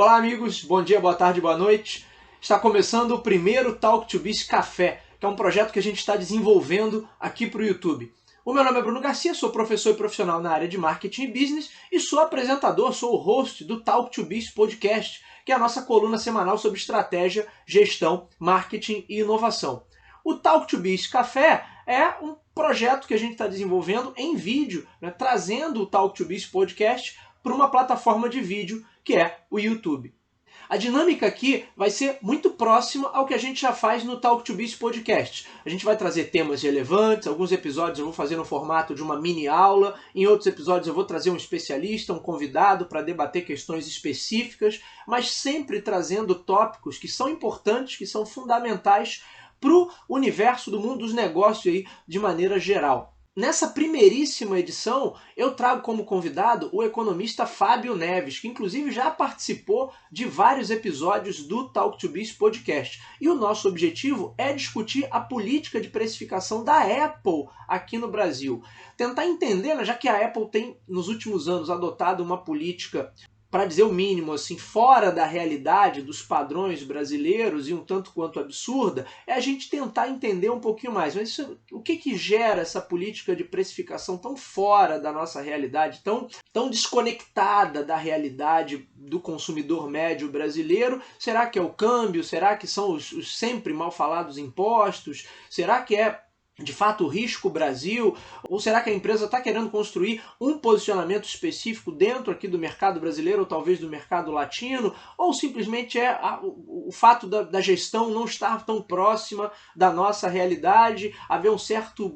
Olá, amigos. Bom dia, boa tarde, boa noite. Está começando o primeiro Talk to Biz Café, que é um projeto que a gente está desenvolvendo aqui para o YouTube. O meu nome é Bruno Garcia, sou professor e profissional na área de marketing e business e sou apresentador, sou o host do Talk to Biz Podcast, que é a nossa coluna semanal sobre estratégia, gestão, marketing e inovação. O Talk to Biz Café é um projeto que a gente está desenvolvendo em vídeo, né, trazendo o Talk to Biz Podcast para uma plataforma de vídeo que é o YouTube. A dinâmica aqui vai ser muito próxima ao que a gente já faz no Talk to Biz Podcast. A gente vai trazer temas relevantes, alguns episódios eu vou fazer no formato de uma mini aula, em outros episódios eu vou trazer um especialista, um convidado para debater questões específicas, mas sempre trazendo tópicos que são importantes, que são fundamentais para o universo do mundo dos negócios aí, de maneira geral. Nessa primeiríssima edição, eu trago como convidado o economista Fábio Neves, que inclusive já participou de vários episódios do Talk to Biz Podcast. E o nosso objetivo é discutir a política de precificação da Apple aqui no Brasil. Tentar entender, né, já que a Apple tem, nos últimos anos, adotado uma política, para dizer o mínimo, assim, fora da realidade dos padrões brasileiros e um tanto quanto absurda, é a gente tentar entender um pouquinho mais. Mas o que gera essa política de precificação tão fora da nossa realidade, tão desconectada da realidade do consumidor médio brasileiro? Será que é o câmbio? Será que são os sempre mal falados impostos? Será que é de fato o risco Brasil? Ou será que a empresa está querendo construir um posicionamento específico dentro aqui do mercado brasileiro ou talvez do mercado latino? Ou simplesmente é o fato da gestão não estar tão próxima da nossa realidade, haver um certo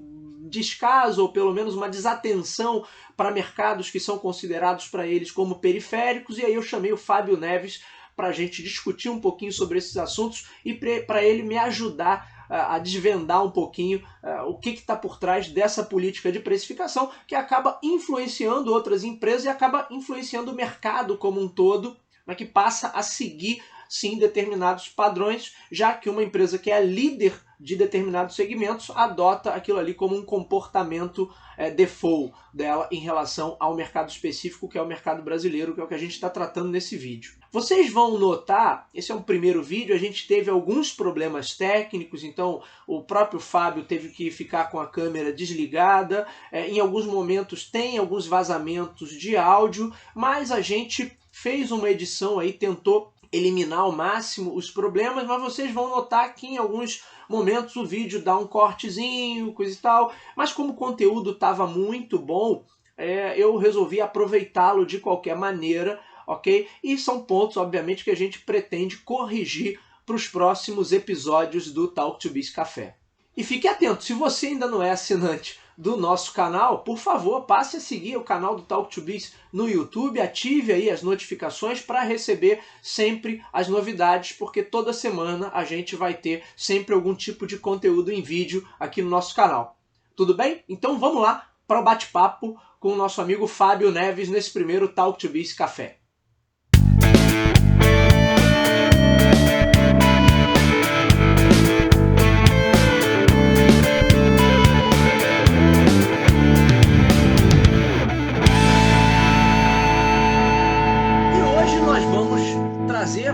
descaso ou pelo menos uma desatenção para mercados que são considerados para eles como periféricos? E aí eu chamei o Fábio Neves para a gente discutir um pouquinho sobre esses assuntos e para ele me ajudar a desvendar um pouquinho o que está por trás dessa política de precificação que acaba influenciando outras empresas e acaba influenciando o mercado como um todo, mas que passa a seguir, sim, determinados padrões, já que uma empresa que é líder de determinados segmentos adota aquilo ali como um comportamento default dela em relação ao mercado específico, que é o mercado brasileiro, que é o que a gente está tratando nesse vídeo. Vocês vão notar, esse é um primeiro vídeo, a gente teve alguns problemas técnicos, então o próprio Fábio teve que ficar com a câmera desligada, em alguns momentos tem alguns vazamentos de áudio, mas a gente fez uma edição aí, tentou eliminar ao máximo os problemas, mas vocês vão notar que em alguns momentos o vídeo dá um cortezinho, coisa e tal, mas como o conteúdo estava muito bom, eu resolvi aproveitá-lo de qualquer maneira, ok? E são pontos, obviamente, que a gente pretende corrigir para os próximos episódios do Talk to Biz Café. E fique atento, se você ainda não é assinante do nosso canal, por favor, passe a seguir o canal do Talk to Biz no YouTube, ative aí as notificações para receber sempre as novidades, porque toda semana a gente vai ter sempre algum tipo de conteúdo em vídeo aqui no nosso canal. Tudo bem? Então vamos lá para o bate-papo com o nosso amigo Fábio Neves nesse primeiro Talk to Biz Café.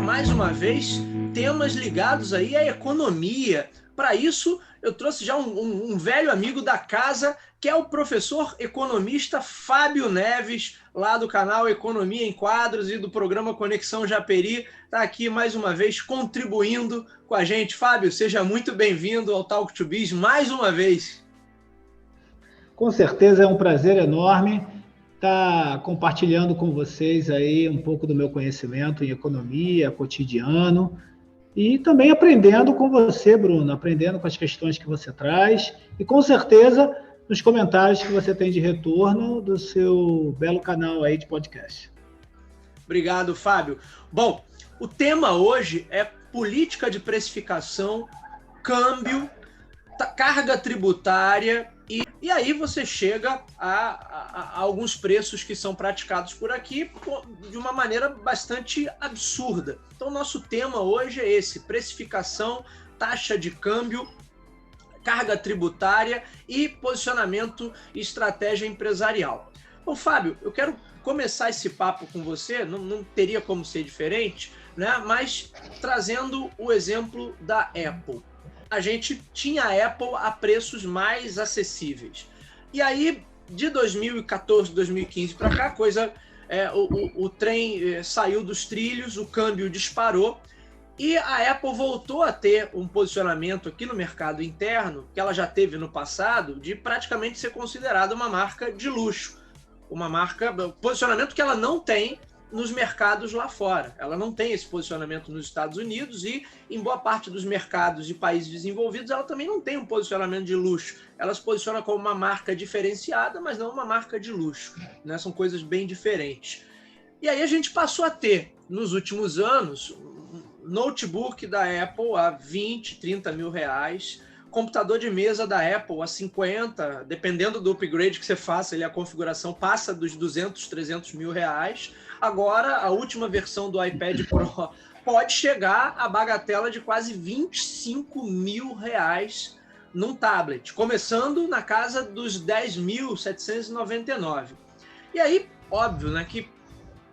Mais uma vez, temas ligados aí à economia. Para isso, eu trouxe já um velho amigo da casa, que é o professor economista Fábio Neves, lá do canal Economia em Quadros e do programa Conexão Japeri, está aqui mais uma vez contribuindo com a gente. Fábio, seja muito bem-vindo ao Talk to Biz mais uma vez. Com certeza é um prazer enorme estar compartilhando com vocês aí um pouco do meu conhecimento em economia, cotidiano, e também aprendendo com você, Bruno, aprendendo com as questões que você traz, e com certeza nos comentários que você tem de retorno do seu belo canal aí de podcast. Obrigado, Fábio. Bom, o tema hoje é política de precificação, câmbio, carga tributária. E aí você chega a alguns preços que são praticados por aqui de uma maneira bastante absurda. Então, nosso tema hoje é esse: precificação, taxa de câmbio, carga tributária e posicionamento e estratégia empresarial. Bom, Fábio, eu quero começar esse papo com você, não teria como ser diferente, né? Mas trazendo o exemplo da Apple. A gente tinha a Apple a preços mais acessíveis. E aí, de 2014, 2015 para cá, o trem saiu dos trilhos, o câmbio disparou, e a Apple voltou a ter um posicionamento aqui no mercado interno, que ela já teve no passado, de praticamente ser considerada uma marca de luxo. Posicionamento que ela não tem nos mercados lá fora. Ela não tem esse posicionamento nos Estados Unidos e em boa parte dos mercados de países desenvolvidos ela também não tem um posicionamento de luxo. Ela se posiciona como uma marca diferenciada, mas não uma marca de luxo, né? São coisas bem diferentes. E aí a gente passou a ter, nos últimos anos, notebook da Apple a 20, 30 mil reais, computador de mesa da Apple a 50, dependendo do upgrade que você faça, a configuração passa dos 200, 300 mil reais. Agora, a última versão do iPad Pro pode chegar à bagatela de quase 25 mil reais num tablet, começando na casa dos 10.799. E aí, óbvio, né, que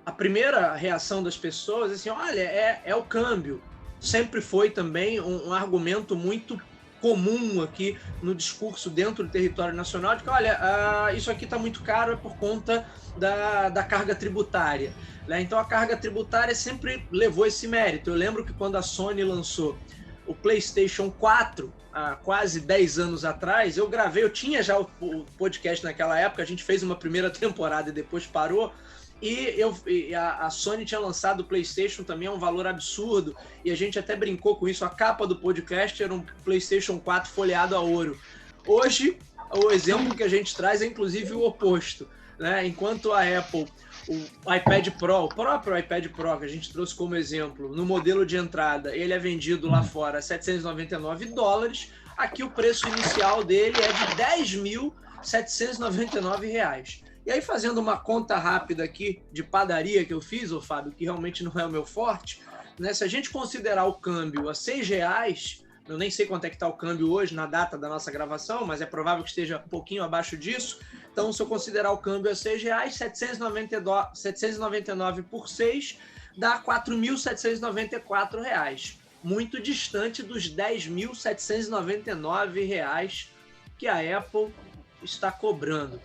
a primeira reação das pessoas é assim, olha, é o câmbio. Sempre foi também um argumento muito comum aqui no discurso dentro do território nacional, de que, olha, isso aqui está muito caro, é por conta da carga tributária, né? Então a carga tributária sempre levou esse mérito. Eu lembro que quando a Sony lançou o PlayStation 4, há quase 10 anos atrás, eu tinha já o podcast naquela época, a gente fez uma primeira temporada e depois parou, e a Sony tinha lançado o PlayStation também a um valor absurdo, e a gente até brincou com isso, a capa do podcast era um PlayStation 4 folheado a ouro. Hoje, o exemplo que a gente traz é inclusive o oposto, né? Enquanto a Apple, o iPad Pro, o próprio iPad Pro que a gente trouxe como exemplo, no modelo de entrada, ele é vendido lá fora a $799, aqui o preço inicial dele é de R$10.799. E aí, fazendo uma conta rápida aqui de padaria que eu fiz, Fábio, que realmente não é o meu forte, né? Se a gente considerar o câmbio a R$6, eu nem sei quanto é que está o câmbio hoje na data da nossa gravação, mas é provável que esteja um pouquinho abaixo disso. Então, se eu considerar o câmbio a R$6, 799 por 6 dá R$4.794. Muito distante dos R$10.799 que a Apple está cobrando.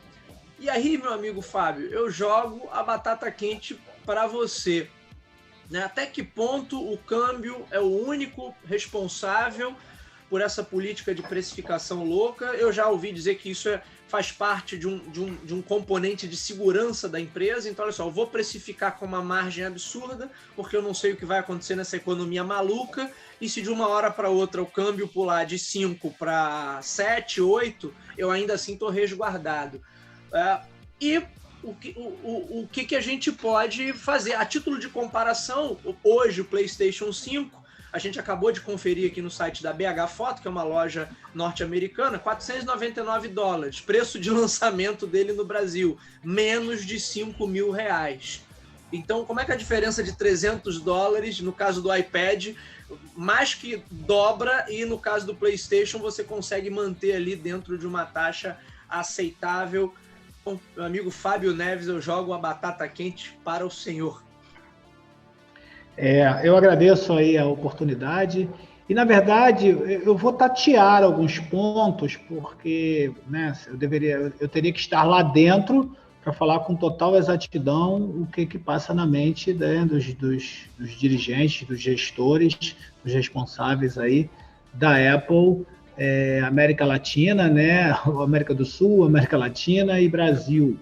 E aí, meu amigo Fábio, eu jogo a batata quente para você, né? Até que ponto o câmbio é o único responsável por essa política de precificação louca? Eu já ouvi dizer que isso faz parte de um componente de segurança da empresa. Então, olha só, eu vou precificar com uma margem absurda, porque eu não sei o que vai acontecer nessa economia maluca, e se de uma hora para outra o câmbio pular de 5 para 7, 8, eu ainda assim estou resguardado. E o que a gente pode fazer? A título de comparação, hoje o PlayStation 5, a gente acabou de conferir aqui no site da BH Foto, que é uma loja norte-americana, $499, preço de lançamento dele no Brasil, menos de 5 mil reais. Então, como é que a diferença de $300, no caso do iPad, mais que dobra, e no caso do PlayStation você consegue manter ali dentro de uma taxa aceitável? Bom, meu amigo Fábio Neves, eu jogo a batata quente para o senhor. Eu agradeço aí a oportunidade e, na verdade, eu vou tatear alguns pontos porque, né, eu teria que estar lá dentro para falar com total exatidão o que passa na mente, né, dos dirigentes, dos gestores, dos responsáveis aí da Apple, América Latina, né, América do Sul, América Latina e Brasil.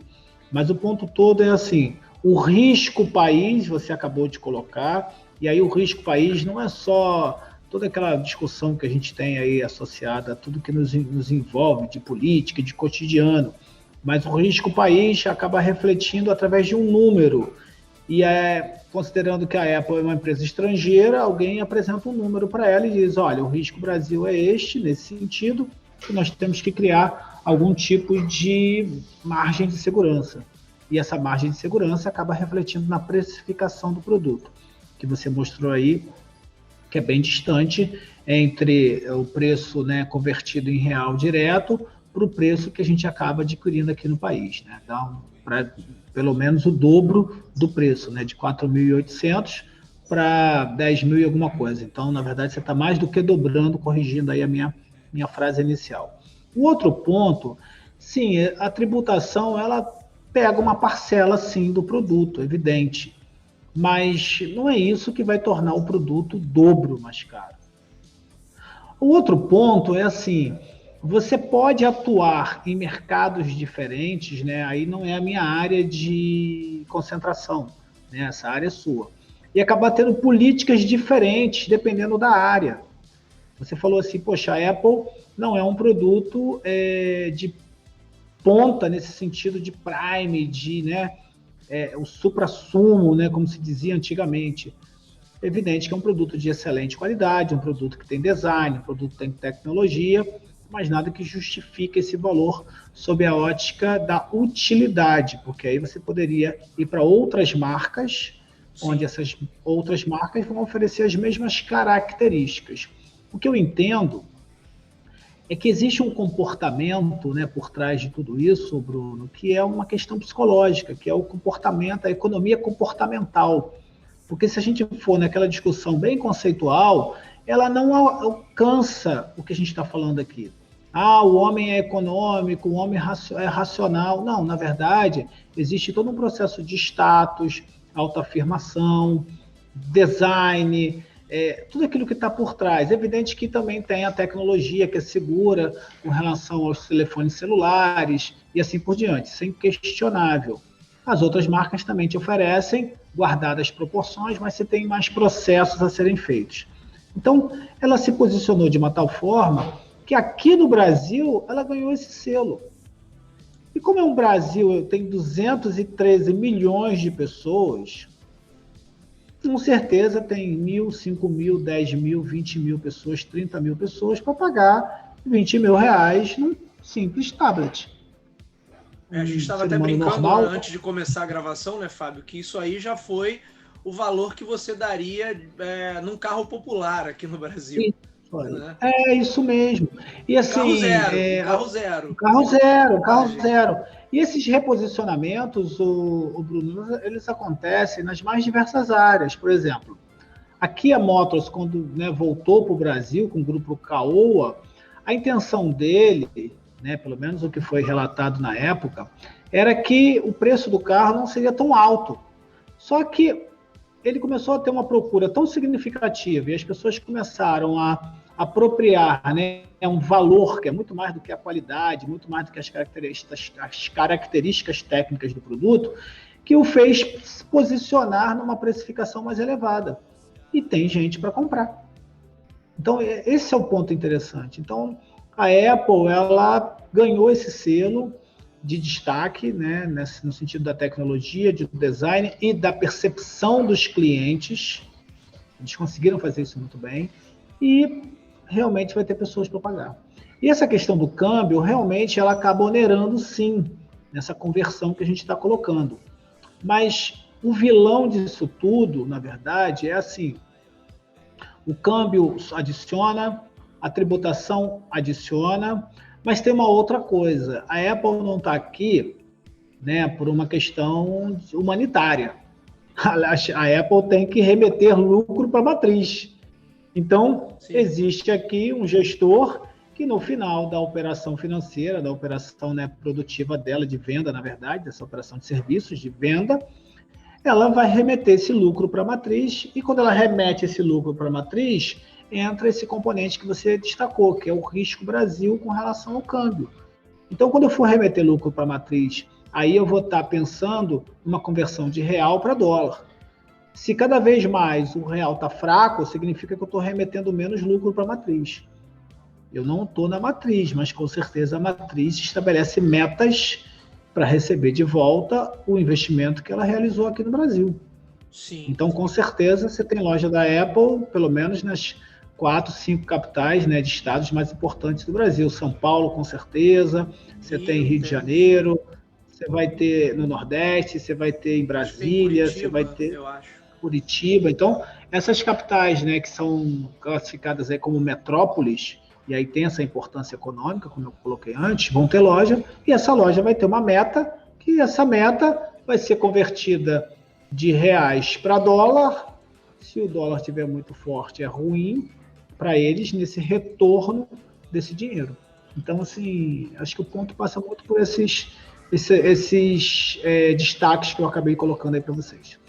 Mas o ponto todo é assim, o risco país, você acabou de colocar, e aí o risco país não é só toda aquela discussão que a gente tem aí associada a tudo que nos envolve de política, de cotidiano, mas o risco país acaba refletindo através de um número, e considerando que a Apple é uma empresa estrangeira, alguém apresenta um número para ela e diz, olha, o risco Brasil é este, nesse sentido, que nós temos que criar algum tipo de margem de segurança. E essa margem de segurança acaba refletindo na precificação do produto, que você mostrou aí, que é bem distante entre o preço, né, convertido em real direto para o preço que a gente acaba adquirindo aqui no país, né? Então, pelo menos o dobro do preço, né? De 4.800 para 10 mil e alguma coisa. Então, na verdade, você está mais do que dobrando, corrigindo aí a minha frase inicial. O outro ponto, sim, a tributação, ela pega uma parcela, sim, do produto, evidente. Mas não é isso que vai tornar o produto o dobro mais caro. O outro ponto é assim, você pode atuar em mercados diferentes, né? Aí não é a minha área de concentração, né? Essa área é sua. E acabar tendo políticas diferentes dependendo da área. Você falou assim, poxa, a Apple não é um produto de ponta nesse sentido de prime, de, né, o supra-sumo, né, como se dizia antigamente. É evidente que é um produto de excelente qualidade, um produto que tem design, um produto que tem tecnologia, mas nada que justifique esse valor sob a ótica da utilidade, porque aí você poderia ir para outras marcas, onde essas outras marcas vão oferecer as mesmas características. O que eu entendo é que existe um comportamento, né, por trás de tudo isso, Bruno, que é uma questão psicológica, que é o comportamento, a economia comportamental. Porque se a gente for naquela discussão bem conceitual, ela não alcança o que a gente está falando aqui. Ah, o homem é econômico, o homem é racional. Não, na verdade, existe todo um processo de status, autoafirmação, design, tudo aquilo que está por trás. É evidente que também tem a tecnologia que é segura com relação aos telefones celulares e assim por diante, isso é inquestionável. As outras marcas também te oferecem, guardadas as proporções, mas você tem mais processos a serem feitos. Então, ela se posicionou de uma tal forma que aqui no Brasil ela ganhou esse selo. E como é um Brasil, tem 213 milhões de pessoas, com certeza tem 1.000, 5.000, 10.000, 20.000 pessoas, 30.000 pessoas para pagar 20 mil reais num simples tablet. A gente estava até brincando antes de começar a gravação, né, Fábio, que isso aí já foi o valor que você daria num carro popular aqui no Brasil. Né? É isso mesmo. E assim, carro zero. Carro zero. E esses reposicionamentos, o Bruno, eles acontecem nas mais diversas áreas. Por exemplo, aqui a Motors, quando, né, voltou para o Brasil com o grupo Caoa, a intenção dele, né, pelo menos o que foi relatado na época, era que o preço do carro não seria tão alto. Só que ele começou a ter uma procura tão significativa e as pessoas começaram a apropriar, né, um valor que é muito mais do que a qualidade, muito mais do que as características técnicas do produto, que o fez se posicionar numa precificação mais elevada. E tem gente para comprar. Então, esse é o ponto interessante. Então, a Apple, ela ganhou esse selo de destaque, né, no sentido da tecnologia, do design e da percepção dos clientes. Eles conseguiram fazer isso muito bem e realmente vai ter pessoas para pagar. E essa questão do câmbio, realmente, ela acaba onerando, sim, nessa conversão que a gente está colocando. Mas o vilão disso tudo, na verdade, é assim, o câmbio adiciona, a tributação adiciona, mas tem uma outra coisa. A Apple não está aqui, né, por uma questão humanitária. A Apple tem que remeter lucro para a matriz. Então, sim, existe aqui um gestor que no final da operação financeira, da operação, né, produtiva dela, de venda, na verdade, dessa operação de serviços, de venda, ela vai remeter esse lucro para a matriz, e quando ela remete esse lucro para a matriz, entra esse componente que você destacou, que é o risco Brasil com relação ao câmbio. Então, quando eu for remeter lucro para a matriz, aí eu vou estar pensando numa conversão de real para dólar. Se cada vez mais o real está fraco, significa que eu estou remetendo menos lucro para a matriz. Eu não estou na matriz, mas com certeza a matriz estabelece metas para receber de volta o investimento que ela realizou aqui no Brasil. Sim. Então, com certeza, você tem loja da Apple, pelo menos nas 4, 5 capitais, né, de estados mais importantes do Brasil. São Paulo, com certeza, você tem Rio de Janeiro, você vai ter no Nordeste, você vai ter em Brasília, Curitiba, você vai ter Curitiba. Então, essas capitais, né, que são classificadas aí como metrópoles, e aí tem essa importância econômica, como eu coloquei antes, vão ter loja, e essa loja vai ter uma meta, que essa meta vai ser convertida de reais para dólar. Se o dólar estiver muito forte, é ruim para eles nesse retorno desse dinheiro. Então, assim, acho que o ponto passa muito por esses destaques que eu acabei colocando aí para vocês.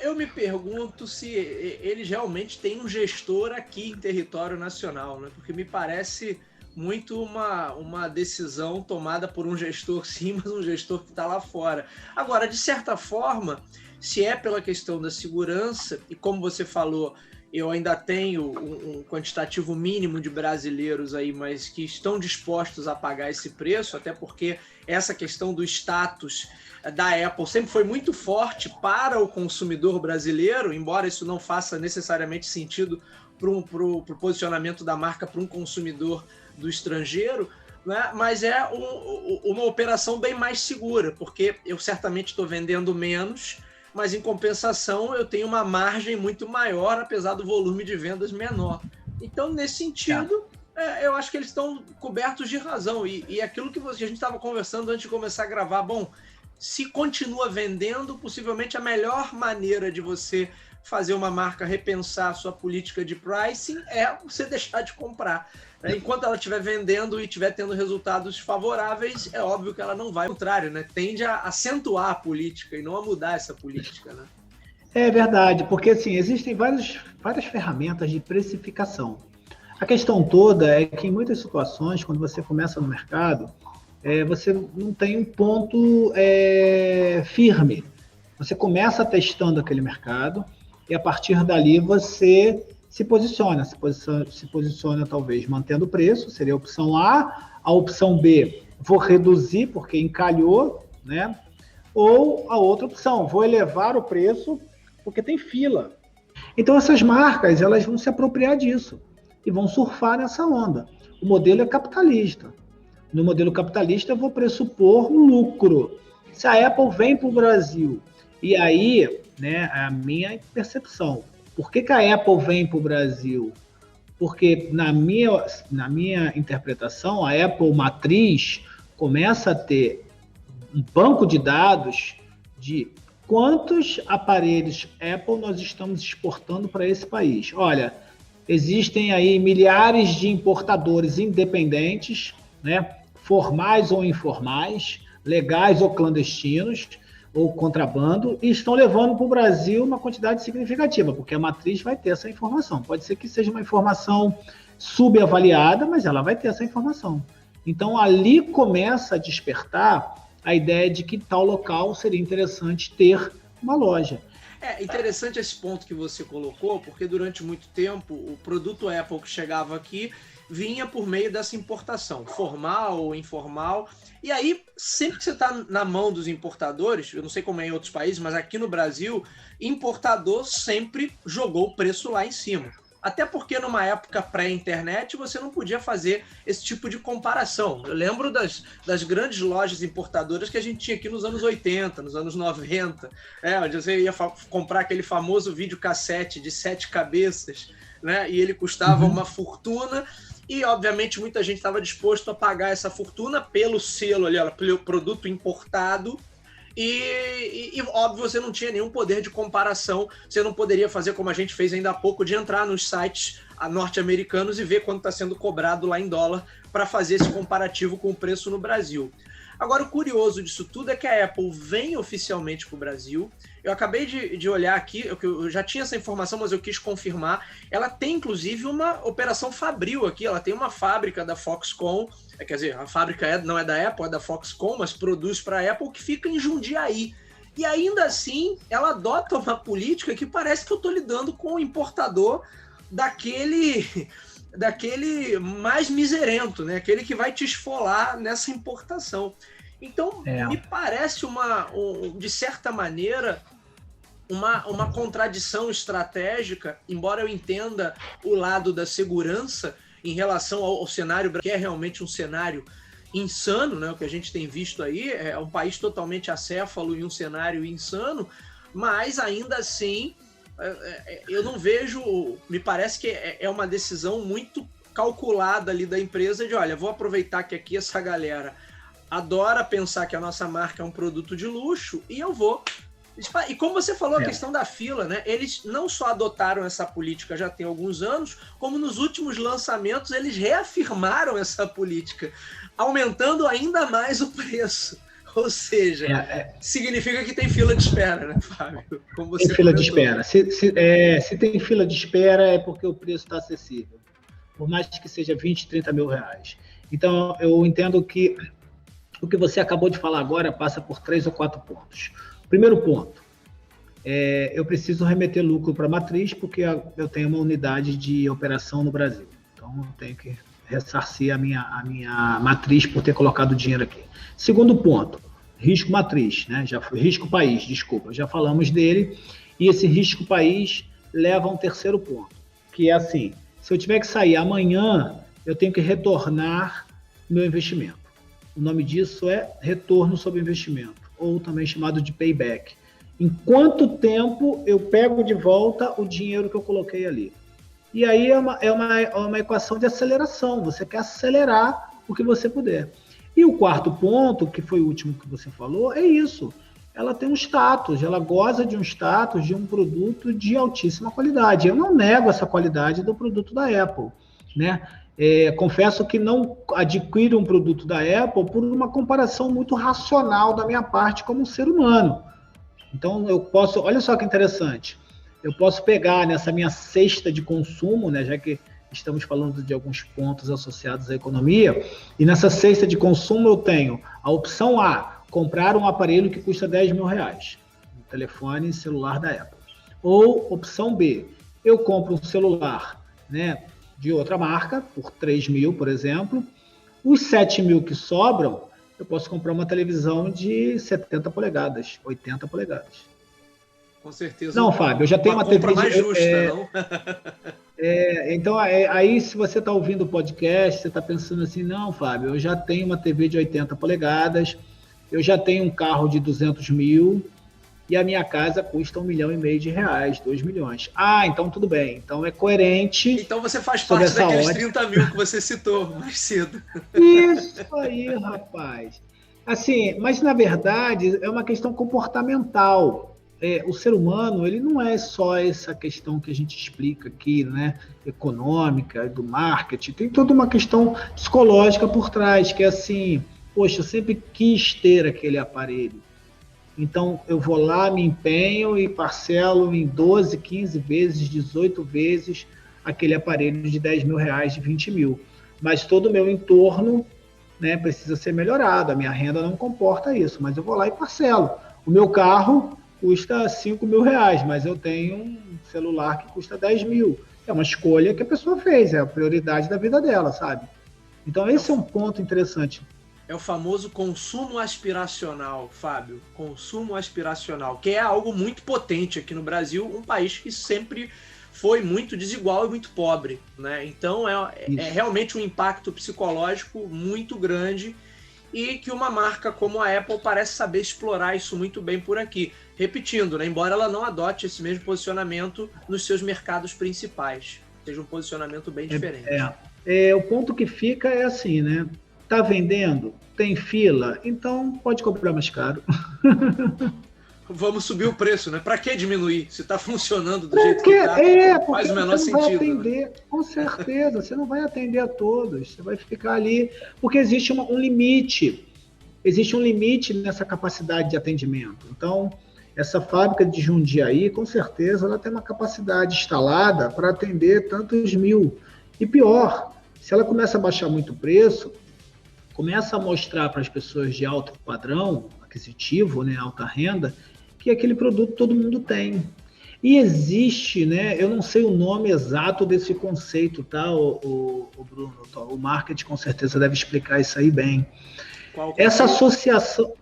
Eu me pergunto se eles realmente têm um gestor aqui em território nacional, né? Porque me parece muito uma decisão tomada por um gestor sim, mas um gestor que está lá fora. Agora, de certa forma, se é pela questão da segurança, e como você falou, eu ainda tenho um quantitativo mínimo de brasileiros aí, mas que estão dispostos a pagar esse preço, até porque essa questão do status da Apple sempre foi muito forte para o consumidor brasileiro, embora isso não faça necessariamente sentido para o posicionamento da marca para um consumidor do estrangeiro, né? Mas é uma operação bem mais segura, porque eu certamente estou vendendo menos, mas em compensação eu tenho uma margem muito maior, apesar do volume de vendas menor. Então, nesse sentido, eu acho que eles estão cobertos de razão. E aquilo que a gente estava conversando antes de começar a gravar, bom, se continua vendendo, possivelmente a melhor maneira de você fazer uma marca repensar a sua política de pricing é você deixar de comprar. Enquanto ela estiver vendendo e estiver tendo resultados favoráveis, é óbvio que ela não vai, ao contrário, né? Tende a acentuar a política e não a mudar essa política, né? É verdade, porque assim, existem várias ferramentas de precificação. A questão toda é que em muitas situações, quando você começa no mercado, você não tem um ponto firme. Você começa testando aquele mercado e a partir dali você se posiciona talvez mantendo o preço, seria a opção A opção B, vou reduzir porque encalhou, né? Ou a outra opção, vou elevar o preço porque tem fila. Então essas marcas, elas vão se apropriar disso e vão surfar nessa onda. O modelo é capitalista. No modelo capitalista, eu vou pressupor um lucro. Se a Apple vem para o Brasil, e aí, né, a minha percepção, por que a Apple vem para o Brasil? Porque, na minha interpretação, a Apple matriz começa a ter um banco de dados de quantos aparelhos Apple nós estamos exportando para esse país. Olha, existem aí milhares de importadores independentes, né, formais ou informais, legais ou clandestinos, ou contrabando, e estão levando para o Brasil uma quantidade significativa, porque a matriz vai ter essa informação. Pode ser que seja uma informação subavaliada, mas ela vai ter essa informação. Então, ali começa a despertar a ideia de que tal local seria interessante ter uma loja. É interessante esse ponto que você colocou, porque durante muito tempo o produto Apple que chegava aqui vinha por meio dessa importação, formal ou informal. E aí, sempre que você está na mão dos importadores, eu não sei como é em outros países, mas aqui no Brasil, importador sempre jogou o preço lá em cima. Até porque numa época pré-internet você não podia fazer esse tipo de comparação. Eu lembro das grandes lojas importadoras que a gente tinha aqui nos anos 80, nos anos 90, onde você ia comprar aquele famoso videocassete de 7 cabeças, né? E ele custava uma fortuna. E, obviamente, muita gente estava disposto a pagar essa fortuna pelo selo ali, pelo produto importado. E, óbvio, você não tinha nenhum poder de comparação. Você não poderia fazer como a gente fez ainda há pouco, de entrar nos sites norte-americanos e ver quanto está sendo cobrado lá em dólar para fazer esse comparativo com o preço no Brasil. Agora, o curioso disso tudo é que a Apple vem oficialmente para o Brasil. Eu acabei de olhar aqui, eu já tinha essa informação, mas eu quis confirmar. Ela tem, inclusive, uma operação fabril aqui. Ela tem uma fábrica da Foxconn, quer dizer, a fábrica não é da Apple, é da Foxconn, mas produz para a Apple, que fica em Jundiaí. E ainda assim, ela adota uma política que parece que eu estou lidando com o importador daquele mais miserento, né? Aquele que vai te esfolar nessa importação. Então, me parece de certa maneira, uma contradição estratégica, embora eu entenda o lado da segurança em relação ao cenário, que é realmente um cenário insano, né? O que a gente tem visto aí é um país totalmente acéfalo e um cenário insano, mas ainda assim eu não vejo, me parece que é uma decisão muito calculada ali da empresa de, olha, vou aproveitar que aqui essa galera adora pensar que a nossa marca é um produto de luxo e eu vou. E como você falou, a questão da fila, né? Eles não só adotaram essa política já tem alguns anos, como nos últimos lançamentos eles reafirmaram essa política, aumentando ainda mais o preço. Ou seja, significa que tem fila de espera, né, Fábio? Como você tem fila comentou. de espera. Se tem fila de espera é porque o preço está acessível, por mais que seja 20, 30 mil reais. Então, eu entendo que o que você acabou de falar agora passa por 3 ou 4 pontos. Primeiro ponto, eu preciso remeter lucro para a matriz, porque eu tenho uma unidade de operação no Brasil. Então, eu tenho que ressarcir a minha matriz por ter colocado dinheiro aqui. Segundo ponto, risco matriz, né? Risco país, desculpa, já falamos dele. E esse risco país leva a um terceiro ponto, que é assim, se eu tiver que sair amanhã, eu tenho que retornar meu investimento. O nome disso é retorno sobre investimento, ou também chamado de payback. Em quanto tempo eu pego de volta o dinheiro que eu coloquei ali? E aí é uma equação de aceleração. Você quer acelerar o que você puder. E o quarto ponto, que foi o último que você falou, é isso. Ela tem um status, ela goza de um status de um produto de altíssima qualidade. Eu não nego essa qualidade do produto da Apple, né? Confesso que não adquiro um produto da Apple por uma comparação muito racional da minha parte como um ser humano. Então, eu posso... Olha só que interessante. Eu posso pegar nessa minha cesta de consumo, né, já que estamos falando de alguns pontos associados à economia, e nessa cesta de consumo eu tenho a opção A, comprar um aparelho que custa 10 mil reais, um telefone celular da Apple. Ou opção B, eu compro um celular, né, de outra marca, por 3 mil, por exemplo. Os 7 mil que sobram, eu posso comprar uma televisão de 70 polegadas, 80 polegadas. Com certeza. Não, Fábio, eu já tenho uma compra TV mais justa, não? Então, aí se você está ouvindo o podcast, você está pensando assim, não, Fábio, eu já tenho uma TV de 80 polegadas, eu já tenho um carro de 200 mil e a minha casa custa 1,5 milhão de reais, 2 milhões. Ah, então tudo bem. Então é coerente. Então você faz parte daqueles 30 mil que você citou mais cedo. Isso aí, rapaz. Assim, mas na verdade é uma questão comportamental. O ser humano, ele não é só essa questão que a gente explica aqui, né, econômica, do marketing, tem toda uma questão psicológica por trás, que é assim, poxa, eu sempre quis ter aquele aparelho, então eu vou lá, me empenho e parcelo em 12, 15 vezes, 18 vezes aquele aparelho de 10 mil reais, de 20 mil, mas todo o meu entorno, né, precisa ser melhorado, a minha renda não comporta isso, mas eu vou lá e parcelo. O meu carro custa 5 mil reais, mas eu tenho um celular que custa 10 mil. É uma escolha que a pessoa fez, é a prioridade da vida dela, sabe? Então esse é um ponto interessante. É o famoso consumo aspiracional, Fábio. Consumo aspiracional, que é algo muito potente aqui no Brasil, um país que sempre foi muito desigual e muito pobre, né? Então é realmente um impacto psicológico muito grande e que uma marca como a Apple parece saber explorar isso muito bem por aqui. Repetindo, né? Embora ela não adote esse mesmo posicionamento nos seus mercados principais. Seja um posicionamento bem diferente. O ponto que fica é assim, né? Tá vendendo? Tem fila? Então pode comprar mais caro. Vamos subir o preço, né? Para que diminuir? Se está funcionando do jeito que está, faz o menor sentido. Vai atender, né? Com certeza, você não vai atender a todos. Você vai ficar ali, porque existe um limite. Existe um limite nessa capacidade de atendimento. Então, essa fábrica de Jundiaí, com certeza, ela tem uma capacidade instalada para atender tantos mil. E pior, se ela começa a baixar muito o preço, começa a mostrar para as pessoas de alto padrão aquisitivo, né, alta renda, que aquele produto todo mundo tem. E existe, né, eu não sei o nome exato desse conceito, tá, o Bruno? O marketing com certeza deve explicar isso aí bem. Essa associação,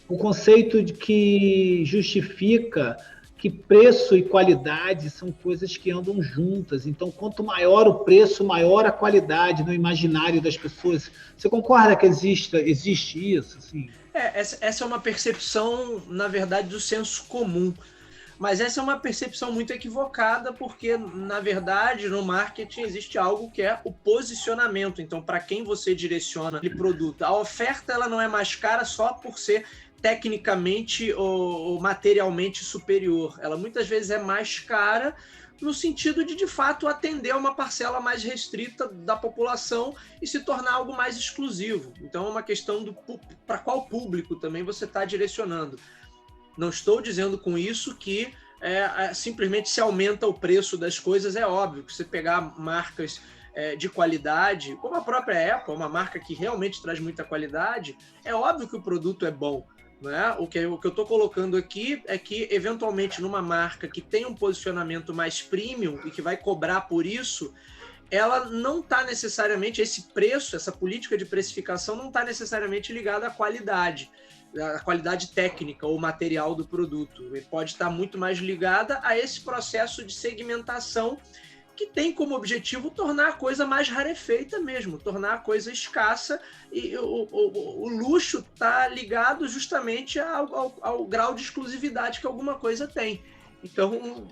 o conceito de que justifica que preço e qualidade são coisas que andam juntas. Então, quanto maior o preço, maior a qualidade no imaginário das pessoas. Você concorda que existe isso? Assim? Essa é uma percepção, na verdade, do senso comum. Mas essa é uma percepção muito equivocada, porque, na verdade, no marketing existe algo que é o posicionamento. Então, para quem você direciona aquele produto, a oferta ela não é mais cara só por ser tecnicamente ou materialmente superior. Ela muitas vezes é mais cara no sentido de fato, atender a uma parcela mais restrita da população e se tornar algo mais exclusivo. Então, é uma questão para qual público também você está direcionando. Não estou dizendo com isso que simplesmente se aumenta o preço das coisas. É óbvio que você pegar marcas de qualidade, como a própria Apple, uma marca que realmente traz muita qualidade, é óbvio que o produto é bom. Né? O que eu estou colocando aqui é que, eventualmente, numa marca que tem um posicionamento mais premium e que vai cobrar por isso, ela não está necessariamente, esse preço, essa política de precificação não está necessariamente ligada à qualidade técnica ou material do produto. Ele pode estar muito mais ligada a esse processo de segmentação que tem como objetivo tornar a coisa mais rarefeita mesmo, tornar a coisa escassa, e o luxo está ligado justamente ao grau de exclusividade que alguma coisa tem. Então,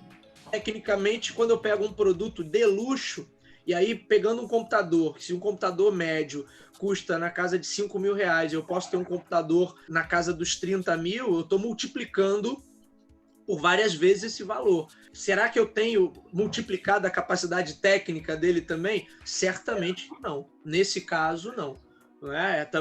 tecnicamente, quando eu pego um produto de luxo, e aí pegando um computador, se um computador médio custa na casa de R$5.000, eu posso ter um computador na casa dos 30 mil, eu estou multiplicando por várias vezes esse valor. Será que eu tenho multiplicado a capacidade técnica dele também? Certamente não. Nesse caso, não.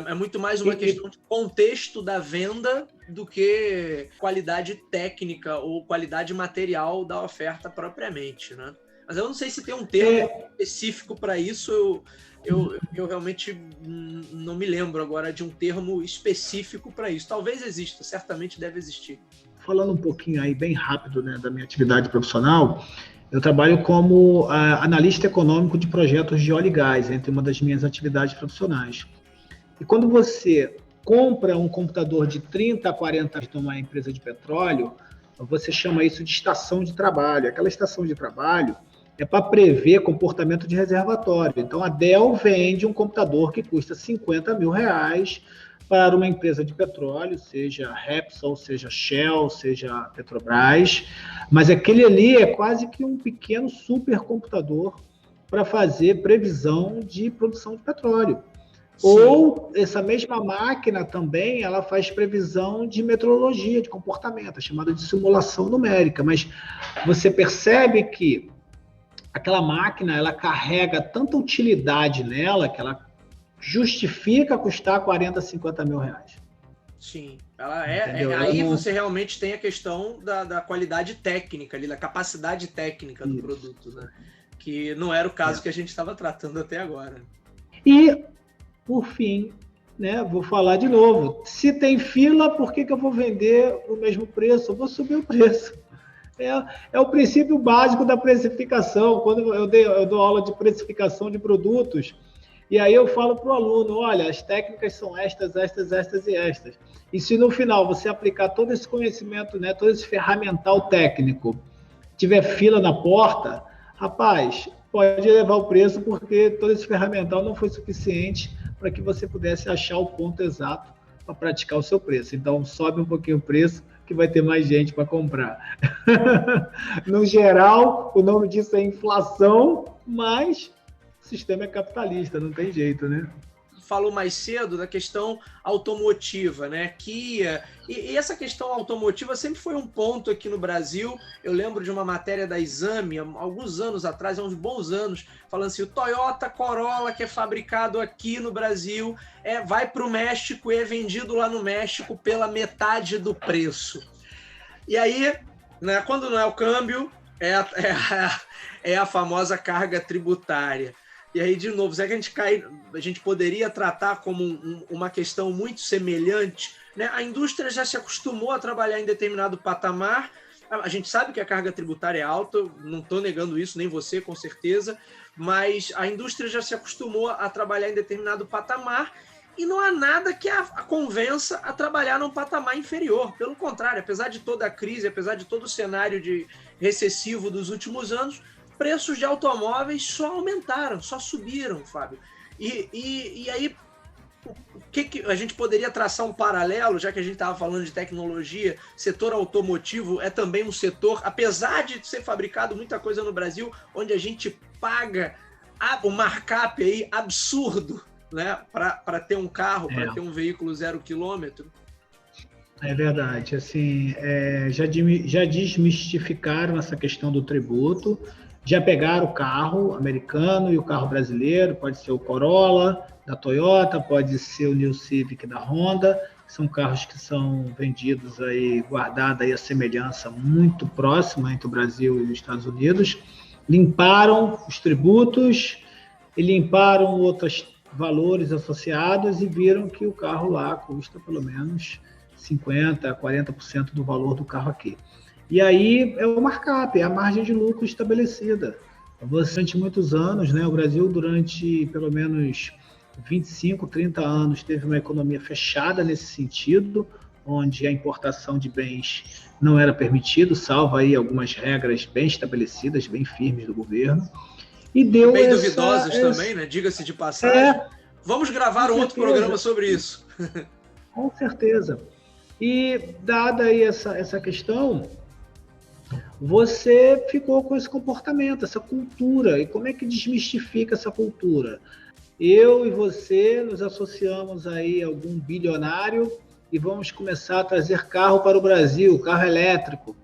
É muito mais uma questão de contexto da venda do que qualidade técnica ou qualidade material da oferta propriamente, né? Mas eu não sei se tem um termo específico para isso. Eu realmente não me lembro agora de um termo específico para isso. Talvez exista, certamente deve existir. Falando um pouquinho aí, bem rápido, né, da minha atividade profissional, eu trabalho como analista econômico de projetos de óleo e gás, entre uma das minhas atividades profissionais. E quando você compra um computador de 30 a 40 de uma empresa de petróleo, você chama isso de estação de trabalho. Aquela estação de trabalho é para prever comportamento de reservatório. Então, a Dell vende um computador que custa R$50.000 para uma empresa de petróleo, seja Repsol, seja Shell, seja Petrobras, mas aquele ali é quase que um pequeno supercomputador para fazer previsão de produção de petróleo. Sim. Ou essa mesma máquina também, ela faz previsão de meteorologia, de comportamento, chamada de simulação numérica, mas você percebe que aquela máquina, ela carrega tanta utilidade nela que ela justifica custar 40, 50 mil reais. Sim, ela aí você realmente tem a questão da qualidade técnica ali, da capacidade técnica do produto, né? Que não era o caso que a gente estava tratando até agora. E, por fim, né, vou falar de novo, se tem fila, por que eu vou vender o mesmo preço? Eu vou subir o preço. É o princípio básico da precificação. Quando eu dou aula de precificação de produtos, e aí eu falo para o aluno, olha, as técnicas são estas, estas, estas e estas. E se no final você aplicar todo esse conhecimento, né, todo esse ferramental técnico, tiver fila na porta, rapaz, pode levar o preço porque todo esse ferramental não foi suficiente para que você pudesse achar o ponto exato para praticar o seu preço. Então, sobe um pouquinho o preço que vai ter mais gente para comprar. No geral, o nome disso é inflação, mas o sistema é capitalista, não tem jeito, né? Falou mais cedo da questão automotiva, né? Kia. E essa questão automotiva sempre foi um ponto aqui no Brasil. Eu lembro de uma matéria da Exame, há alguns anos atrás, há uns bons anos, falando assim, o Toyota Corolla, que é fabricado aqui no Brasil, vai para o México e é vendido lá no México pela metade do preço. E aí, né, quando não é o câmbio, é a famosa carga tributária. E aí, de novo, será que a gente poderia tratar como uma questão muito semelhante? Né? A indústria já se acostumou a trabalhar em determinado patamar. A gente sabe que a carga tributária é alta, não estou negando isso, nem você, com certeza, mas a indústria já se acostumou a trabalhar em determinado patamar e não há nada que a convença a trabalhar num patamar inferior. Pelo contrário, apesar de toda a crise, apesar de todo o cenário recessivo dos últimos anos, preços de automóveis só aumentaram, só subiram, Fábio. E aí, o que a gente poderia traçar um paralelo, já que a gente estava falando de tecnologia, setor automotivo é também um setor, apesar de ser fabricado muita coisa no Brasil, onde a gente paga o markup aí absurdo, né, para ter um carro, para ter um veículo 0 km. É verdade, assim, já desmistificaram essa questão do tributo, já pegaram o carro americano e o carro brasileiro, pode ser o Corolla da Toyota, pode ser o New Civic da Honda, são carros que são vendidos aí, guardada aí a semelhança muito próxima entre o Brasil e os Estados Unidos, limparam os tributos e limparam outros valores associados e viram que o carro lá custa pelo menos 50% a 40% do valor do carro aqui. E aí é o markup, é a margem de lucro estabelecida. Durante muitos anos, né, o Brasil, durante pelo menos 25, 30 anos, teve uma economia fechada nesse sentido, onde a importação de bens não era permitido, salvo aí algumas regras bem estabelecidas, bem firmes do governo. E deu bem duvidosas também, né? Diga-se de passagem. Vamos gravar um outro programa sobre isso. Com certeza. E dada aí essa questão, você ficou com esse comportamento, essa cultura. E como é que desmistifica essa cultura? Eu e você nos associamos aí a algum bilionário e vamos começar a trazer carro para o Brasil, carro elétrico.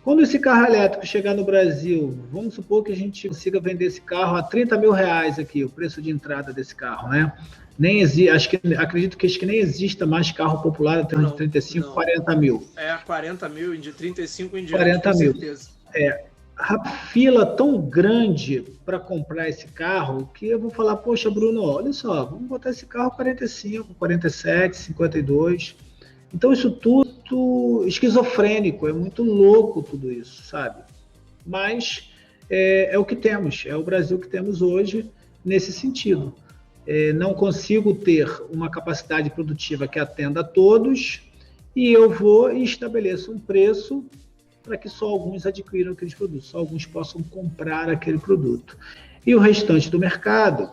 Quando esse carro elétrico chegar no Brasil, vamos supor que a gente consiga vender esse carro a 30 mil reais aqui, o preço de entrada desse carro, né? Nem existe, acredito que nem exista mais carro popular até de 35, 40 mil. 40 mil, de 35 em diante, 40 com mil. certeza. A fila tão grande para comprar esse carro que eu vou falar, poxa, Bruno, olha só, vamos botar esse carro 45, 47, 52. Então isso tudo esquizofrênico, é muito louco tudo isso, sabe? Mas é o que temos, é o Brasil que temos hoje nesse sentido. Não consigo ter uma capacidade produtiva que atenda a todos e eu vou e estabeleço um preço para que só alguns adquiram aqueles produtos, só alguns possam comprar aquele produto. E o restante do mercado,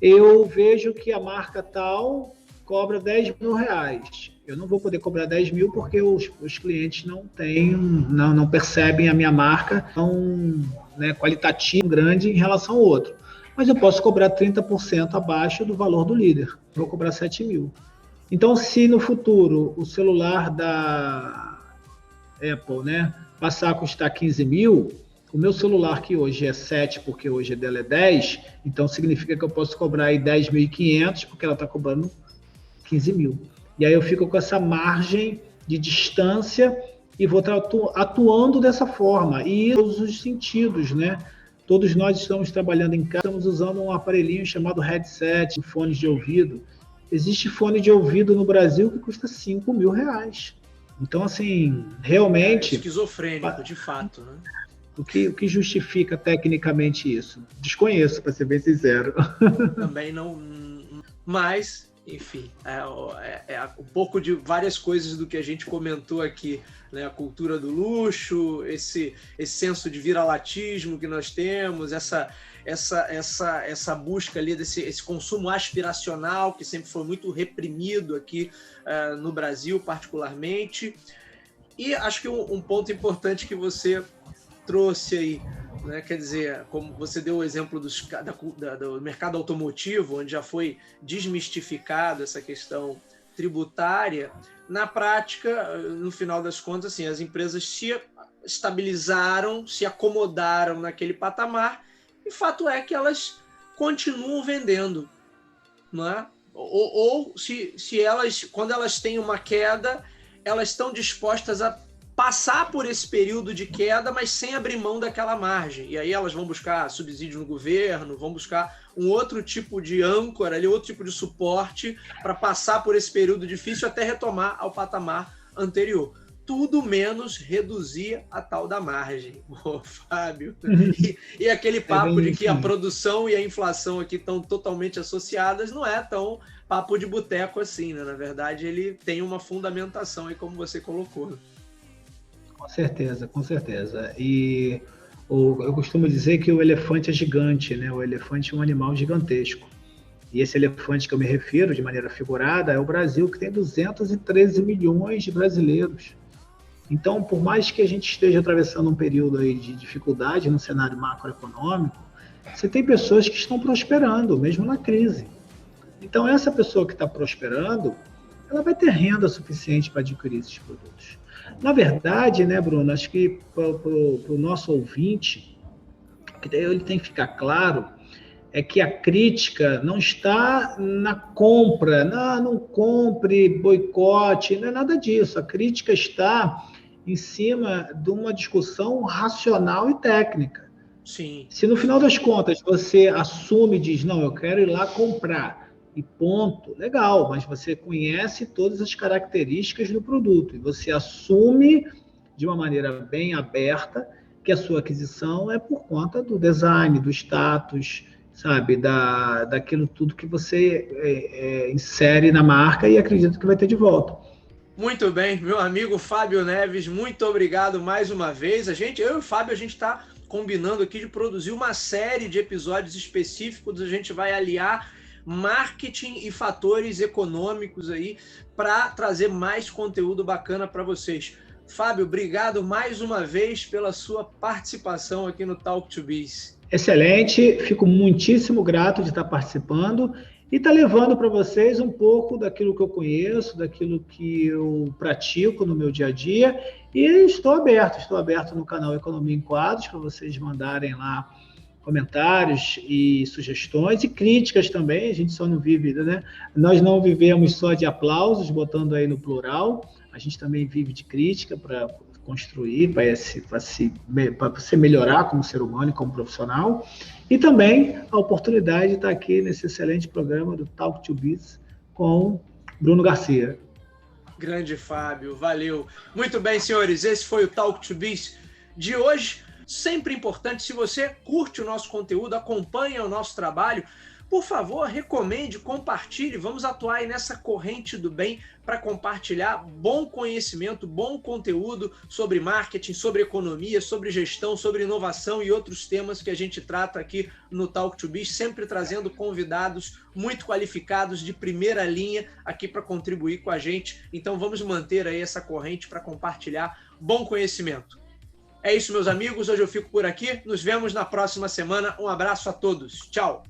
eu vejo que a marca tal cobra 10 mil reais. Eu não vou poder cobrar 10 mil porque os clientes não percebem a minha marca tão qualitativo grande em relação ao outro. Mas eu posso cobrar 30% abaixo do valor do líder. Vou cobrar 7 mil. Então, se no futuro o celular da Apple, passar a custar 15 mil, o meu celular que hoje é 7, porque hoje dela é 10, então significa que eu posso cobrar aí 10.500, porque ela está cobrando 15 mil. E aí eu fico com essa margem de distância e vou atuando dessa forma. E em todos os sentidos, né? Todos nós estamos trabalhando em casa, estamos usando um aparelhinho chamado headset, fones de ouvido. Existe fone de ouvido no Brasil que custa 5 mil reais. Então, assim, realmente... É esquizofrênico, de fato, né? O que justifica tecnicamente isso? Desconheço, para ser bem sincero. Também não... Mas, enfim, um pouco de várias coisas do que a gente comentou aqui, né? A cultura do luxo, esse senso de viralatismo que nós temos, essa busca ali esse consumo aspiracional que sempre foi muito reprimido aqui no Brasil, particularmente. E acho que um ponto importante que você trouxe aí, né, quer dizer, como você deu o exemplo do mercado automotivo, onde já foi desmistificado essa questão tributária, na prática, no final das contas, assim, as empresas se estabilizaram, se acomodaram naquele patamar, e fato é que elas continuam vendendo, não é? Ou se elas, quando elas têm uma queda, elas estão dispostas a passar por esse período de queda, mas sem abrir mão daquela margem. E aí elas vão buscar subsídio no governo, vão buscar um outro tipo de âncora, ali, outro tipo de suporte para passar por esse período difícil até retomar ao patamar anterior. Tudo menos reduzir a tal da margem, Fábio. E aquele papo de que a produção e a inflação aqui estão totalmente associadas não é tão papo de boteco assim, né? Na verdade, ele tem uma fundamentação aí, como você colocou. Com certeza, com certeza. E eu costumo dizer que o elefante é gigante, né? O elefante é um animal gigantesco. E esse elefante que eu me refiro, de maneira figurada, é o Brasil, que tem 213 milhões de brasileiros. Então, por mais que a gente esteja atravessando um período aí de dificuldade no cenário macroeconômico, você tem pessoas que estão prosperando, mesmo na crise. Então, essa pessoa que está prosperando, ela vai ter renda suficiente para adquirir esses produtos. Na verdade, né, Bruno, acho que para o nosso ouvinte, que ele tem que ficar claro, é que a crítica não está na compra, não compre, boicote, não é nada disso. A crítica está em cima de uma discussão racional e técnica. Sim. Se no final das contas você assume e diz, não, eu quero ir lá comprar, e ponto, legal, mas você conhece todas as características do produto, e você assume de uma maneira bem aberta que a sua aquisição é por conta do design, do status, sabe, daquilo tudo que você insere na marca e acredita que vai ter de volta. Muito bem, meu amigo Fábio Neves, muito obrigado mais uma vez. Eu e o Fábio, a gente está combinando aqui de produzir uma série de episódios específicos. A gente vai aliar marketing e fatores econômicos aí para trazer mais conteúdo bacana para vocês. Fábio, obrigado mais uma vez pela sua participação aqui no Talk to Biz. Excelente, fico muitíssimo grato de estar participando e estar levando para vocês um pouco daquilo que eu conheço, daquilo que eu pratico no meu dia a dia, e estou aberto no canal Economia em Quadros para vocês mandarem lá comentários e sugestões e críticas também. A gente só não vive, né? Nós não vivemos só de aplausos, botando aí no plural, a gente também vive de crítica para construir, para você melhorar como ser humano e como profissional, e também a oportunidade de estar aqui nesse excelente programa do Talk to Biz com Bruno Garcia. Grande Fábio, valeu. Muito bem, senhores, esse foi o Talk to Biz de hoje. Sempre importante, se você curte o nosso conteúdo, acompanha o nosso trabalho, por favor, recomende, compartilhe, vamos atuar aí nessa corrente do bem para compartilhar bom conhecimento, bom conteúdo sobre marketing, sobre economia, sobre gestão, sobre inovação e outros temas que a gente trata aqui no Talk to Biz, sempre trazendo convidados muito qualificados, de primeira linha, aqui para contribuir com a gente. Então vamos manter aí essa corrente para compartilhar bom conhecimento. É isso, meus amigos, hoje eu fico por aqui, nos vemos na próxima semana, um abraço a todos, tchau!